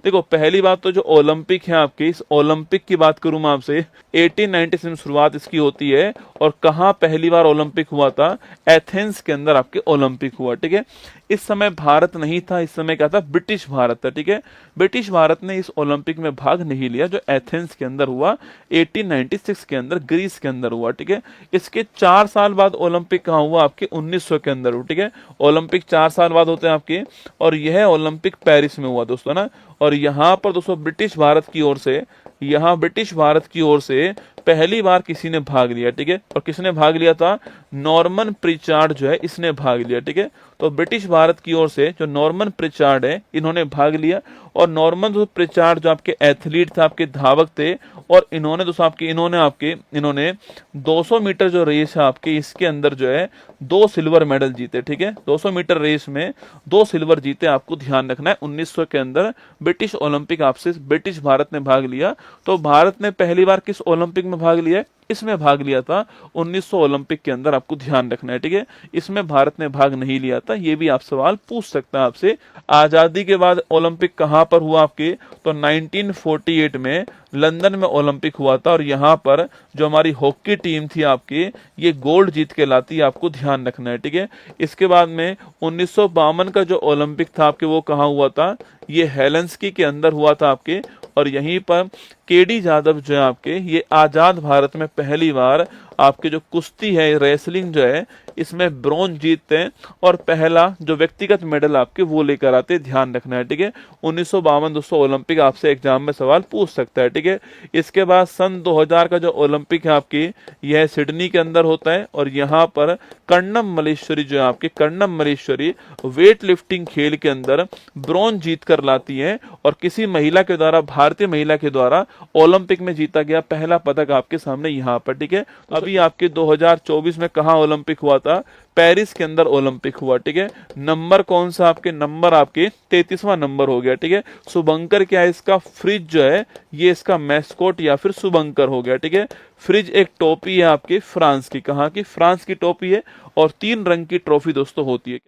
देखो पहली बात तो जो ओलंपिक है आपके, इस ओलंपिक की बात करूं मैं आपसे, 1896 में शुरुआत इसकी होती है। और कहाँ पहली बार ओलंपिक हुआ था? एथेंस के अंदर आपके ओलंपिक हुआ, ठीक है। इस समय भारत नहीं था, इस समय क्या था? ब्रिटिश भारत था, ठीक है। ब्रिटिश भारत ने इस ओलंपिक में भाग नहीं लिया जो एथेंस के अंदर हुआ 1896 के अंदर, ग्रीस के अंदर हुआ, ठीक है। इसके 4 साल बाद ओलंपिक कहाँ हुआ? आपके 1900 के अंदर हुआ, ठीक है। ओलंपिक 4 साल बाद होते हैं आपके, और यह ओलंपिक पेरिस में हुआ दोस्तों ना। और यहाँ पर दोस्तों ब्रिटिश भारत की ओर से, यहाँ ब्रिटिश भारत की ओर से पहली बार किसी ने भाग लिया, ठीक है। और किसने भाग लिया था? नॉर्मन प्रिचार्ड जो है, इसने भाग लिया, ठीक है। तो ब्रिटिश भारत की ओर से जो नॉर्मन प्रिचार्ड है, इन्होंने भाग लिया। और नॉर्मन जो प्रिचार्ड जो आपके एथलीट थे, आपके धावक थे, और इन्होंने दोस्तों आपके इन्होंने 200 मीटर जो रेस है आपके, इसके अंदर जो है 2 सिल्वर मेडल जीते, ठीक है। 200 मीटर रेस में 2 सिल्वर जीते, आपको ध्यान रखना है। 1900 के अंदर ब्रिटिश ओलंपिक आपसे ब्रिटिश भारत ने भाग लिया। तो भारत ने पहली बार किस ओलंपिक में भाग लिया? इसमें भाग लिया था 1900 ओलंपिक के अंदर, आपको ध्यान रखना है, ठीक है। इसमें भारत ने भाग नहीं लिया था, ये भी आप सवाल पूछ सकता है आपसे। आजादी के बाद ओलंपिक कहां पर हुआ आपके? तो 1948 में लंदन में ओलंपिक हुआ था। और यहाँ पर जो हमारी हॉकी टीम थी आपकी, ये गोल्ड जीत के लाती है, आपको ध्यान रखना है, ठीक है। इसके बाद में 1952 का जो ओलंपिक था आपके, वो कहाँ हुआ था? ये हेलेंस्की के अंदर हुआ था आपके। और यहीं पर केडी जाधव जो है आपके, ये आजाद भारत में पहली बार आपके जो कुश्ती है, रेसलिंग जो है, इसमें ब्रॉन्ज जीतते हैं। और पहला जो व्यक्तिगत मेडल आपके वो लेकर आते हैं, ध्यान रखना है, ठीक है। 1952 दोस्तों ओलंपिक आपसे एग्जाम में सवाल पूछ सकता है, ठीक है। इसके बाद सन 2000 का जो ओलंपिक है आपकी, यह सिडनी के अंदर होता है। और यहाँ पर कर्णम मल्लेश्वरी जो है आपकी, कर्णम मल्लेश्वरी वेट लिफ्टिंग खेल के अंदर ब्रॉन्ज जीत कर लाती है। और किसी महिला के द्वारा, भारतीय महिला के द्वारा ओलंपिक में जीता गया पहला पदक आपके सामने यहाँ पर, ठीक है। अभी आपके 2024 में कहाँ ओलंपिक हुआ था? पेरिस के अंदर ओलंपिक हुआ, ठीक है। नंबर कौन सा आपके? नंबर आपके 33वां नंबर हो गया, ठीक है। शुभंकर क्या है इसका? फ्रिज जो है, ये इसका मैस्कोट या फिर शुभंकर हो गया, ठीक है। फ्रिज एक टोपी है आपके फ्रांस की, कहाँ की? फ्रांस की टोपी है। और 3 रंग की ट्रॉफी दोस्तों होती है।